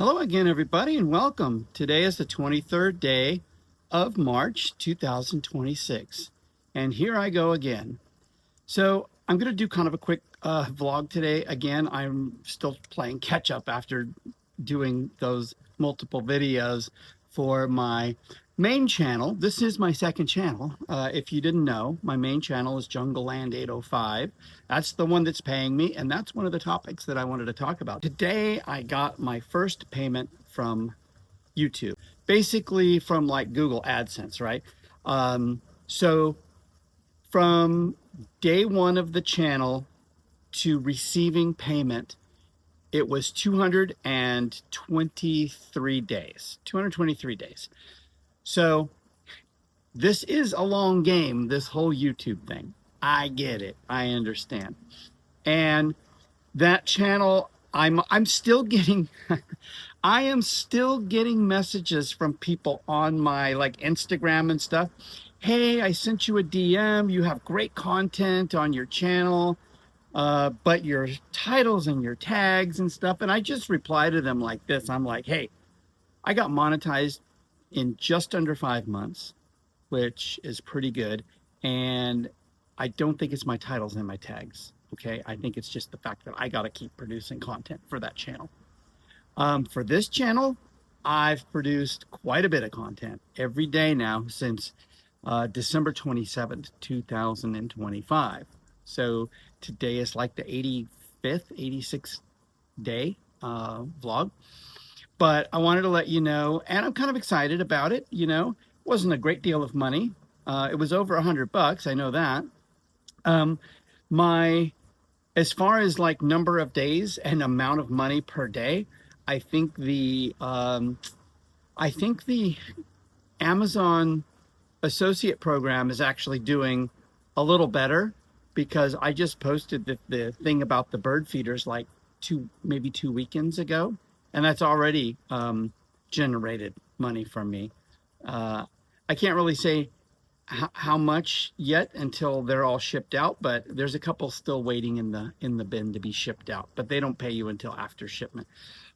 Hello again, everybody, and welcome. Today is the 23rd day of March 2026, and here I go again. So I'm going to do kind of a quick vlog today. Again, I'm still playing catch up after doing those multiple videos for my main channel. This is my second channel. If you didn't know, my main channel is Jungleland 805. That's the one that's paying me, and that's one of the topics that I wanted to talk about. Today, I got my first payment from YouTube, basically from like Google AdSense, right? So from day one of the channel to receiving payment, it was 223 days. 223 days. So this is a long game, this whole YouTube thing. I get it. I understand. And that channel, I'm still getting I am still getting messages from people on my like Instagram and stuff. Hey, I sent you a DM. You have great content on your channel, but your titles and your tags and stuff. And I just reply to them like this. I'm like, hey, I got monetized in just under 5 months, which is pretty good. And I don't think it's my titles and my tags. Okay. I think it's just the fact that I got to keep producing content for that channel. For this channel, I've produced quite a bit of content every day now since December 27th, 2025. So today is like the 85th, 86th day vlog. But I wanted to let you know, and I'm kind of excited about it. You know, it wasn't a great deal of money. It was over $100. I know that. As far as like number of days and amount of money per day, I think the Amazon associate program is actually doing a little better, because I just posted the thing about the bird feeders like maybe 2 weekends ago. And that's already generated money from me. I can't really say how much yet until they're all shipped out, but there's a couple still waiting in the bin to be shipped out, but they don't pay you until after shipment.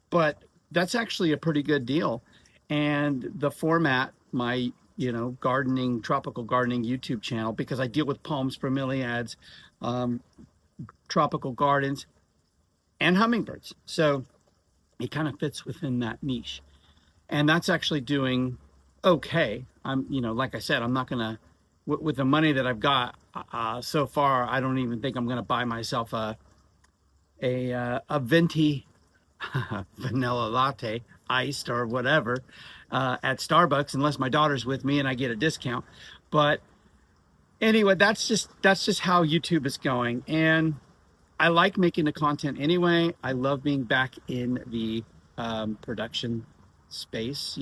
But that's actually a pretty good deal. And the format, my gardening, tropical gardening YouTube channel, because I deal with palms, bromeliads, tropical gardens, and hummingbirds. So it kind of fits within that niche, and that's actually doing okay. I'm, like I said, I'm not gonna, with the money that I've got so far, I don't even think I'm gonna buy myself a venti vanilla latte, iced or whatever, at Starbucks, unless my daughter's with me and I get a discount. But anyway, that's just how YouTube is going, and I like making the content anyway. I love being back in the production space,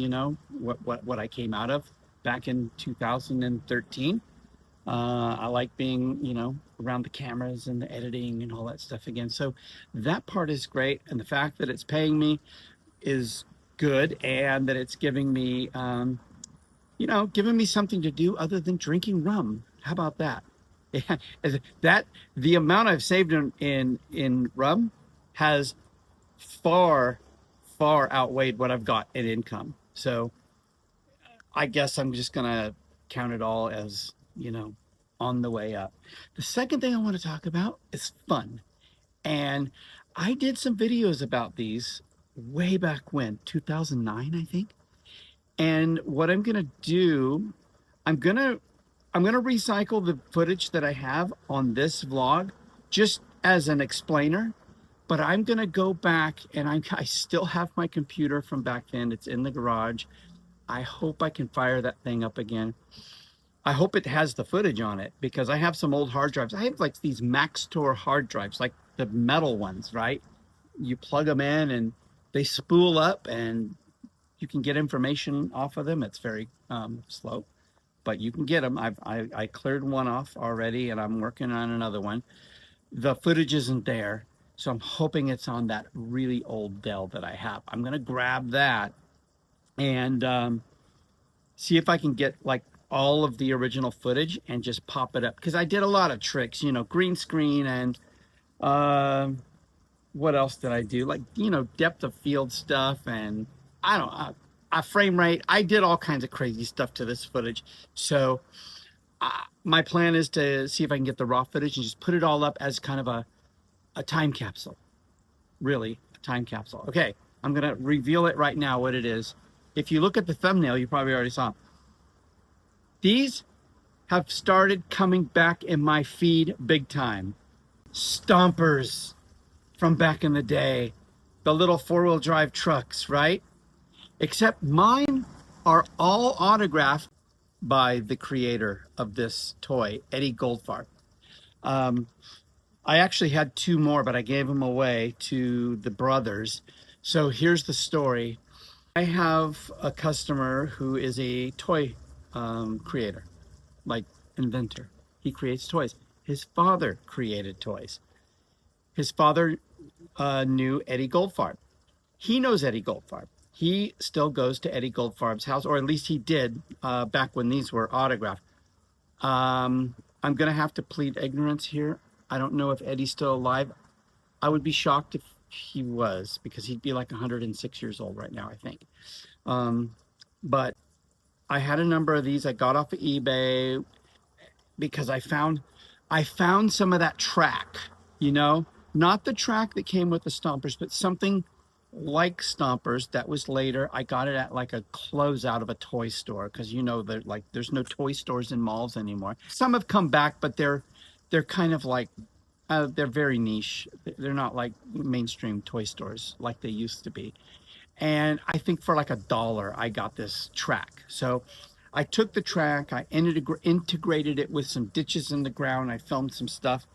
what I came out of back in 2013. I like being, around the cameras and the editing and all that stuff again. So that part is great. And the fact that it's paying me is good, and that it's giving me, giving me something to do other than drinking rum. How about that? That the amount I've saved in rum has far outweighed what I've got in income. So I guess I'm just gonna count it all as, on the way up. The second thing I want to talk about is fun. And I did some videos about these way back when, 2009, I think. And what I'm gonna do, I'm gonna recycle the footage that I have on this vlog just as an explainer, but I'm gonna go back, and I still have my computer from back then. It's in the garage. I hope I can fire that thing up again. I hope it has the footage on it, because I have some old hard drives. I have like these Maxtor hard drives, like the metal ones, right? You plug them in and they spool up, and you can get information off of them. It's very slow, but you can get them. I cleared one off already, and I'm working on another one. The footage isn't there, so I'm hoping it's on that really old Dell that I have. I'm gonna grab that and see if I can get like all of the original footage and just pop it up, because I did a lot of tricks, green screen and what else did I do? Like, you know, depth of field stuff, and I don't know, frame rate. I did all kinds of crazy stuff to this footage. So my plan is to see if I can get the raw footage and just put it all up as kind of a time capsule. Really, a time capsule. Okay, I'm gonna reveal it right now what it is. If you look at the thumbnail, you probably already saw them. These have started coming back in my feed big time. Stompers from back in the day, the little four-wheel drive trucks, right? Except mine are all autographed by the creator of this toy, Eddie Goldfarb. I actually had two more, but I gave them away to the brothers. So here's the story. I have a customer who is a toy creator, like inventor. He creates toys. His father created toys. His father knew Eddie Goldfarb. He knows Eddie Goldfarb. He still goes to Eddie Goldfarb's house, or at least he did back when these were autographed. I'm going to have to plead ignorance here. I don't know if Eddie's still alive. I would be shocked if he was, because he'd be like 106 years old right now, I think. But I had a number of these I got off of eBay because I found some of that track, you know, not the track that came with the Stompers, but something like Stompers that was later. I got it at like a closeout of a toy store, because you know, like there's no toy stores in malls anymore. Some have come back, but they're kind of like they're very niche. They're not like mainstream toy stores like they used to be. And I think for like $1 I got this track. So I took the track, I integrated it with some ditches in the ground, I filmed some stuff,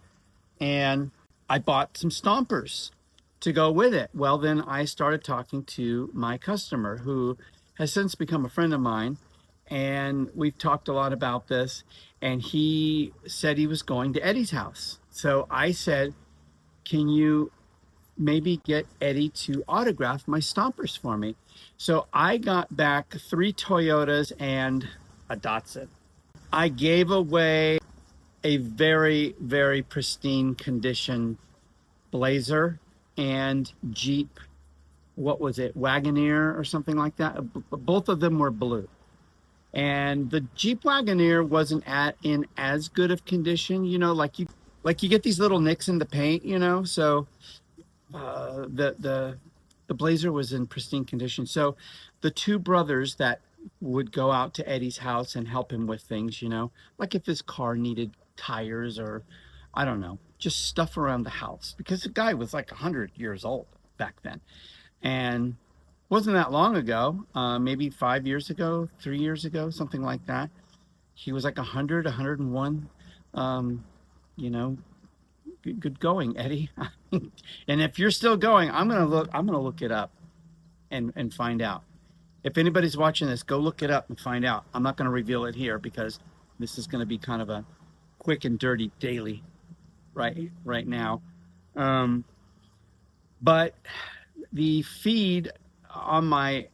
and I bought some Stompers to go with it. Well, then I started talking to my customer, who has since become a friend of mine, and we've talked a lot about this, and he said he was going to Eddie's house. So I said, can you maybe get Eddie to autograph my Stompers for me? So I got back 3 Toyotas and a Datsun. I gave away a very, very pristine condition Blazer and Jeep, what was it, Wagoneer or something like that. Both of them were blue. And the Jeep Wagoneer wasn't in as good of condition, you know, like you get these little nicks in the paint, you know. So the Blazer was in pristine condition. So the two brothers that would go out to Eddie's house and help him with things, you know, like if his car needed tires, or I don't know, just stuff around the house, because the guy was like 100 years old back then. And wasn't that long ago, maybe 5 years ago, 3 years ago, something like that. He was like 100, 101. You know, good going, Eddie. And if you're still going, I'm gonna look it up and find out. If anybody's watching this, go look it up and find out. I'm not gonna reveal it here, because this is gonna be kind of a quick and dirty daily right now. But the feed on my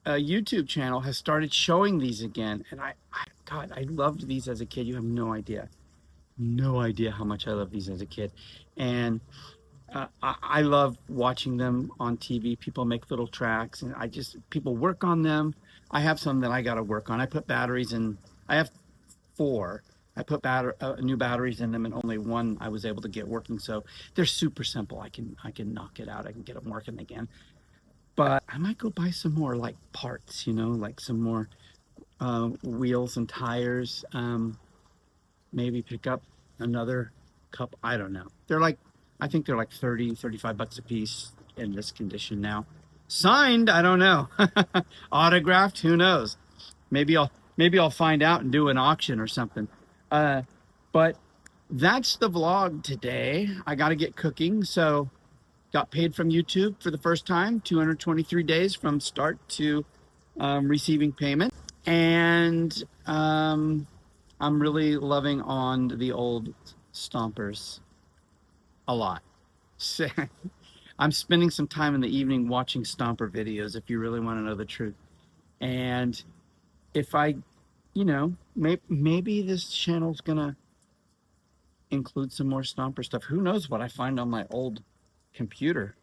YouTube channel has started showing these again, and God, I loved these as a kid. You have no idea how much I love these as a kid. And I love watching them on TV. People make little tracks, and people work on them. I have some that I got to work on. I put batteries in. I have 4. I put new batteries in them, and only 1 I was able to get working. So they're super simple. I can knock it out. I can get them working again. But I might go buy some more like parts, you know, like some more wheels and tires. Maybe pick up another cup. I don't know. I think they're like 30, 35 bucks a piece in this condition now. Signed, I don't know. Autographed, who knows? Maybe I'll find out and do an auction or something. But that's the vlog today. I got to get cooking. So got paid from YouTube for the first time, 223 days from start to receiving payment. And I'm really loving on the old Stompers a lot. So I'm spending some time in the evening watching Stomper videos, if you really want to know the truth. And if I, you know, maybe this channel's gonna include some more Stomper stuff. Who knows what I find on my old computer.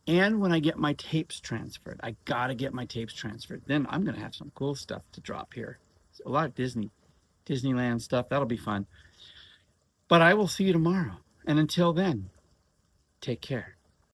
And when I get my tapes transferred, I gotta get my tapes transferred. Then I'm gonna have some cool stuff to drop here. A lot of Disneyland stuff. That'll be fun. But I will see you tomorrow. And until then, take care.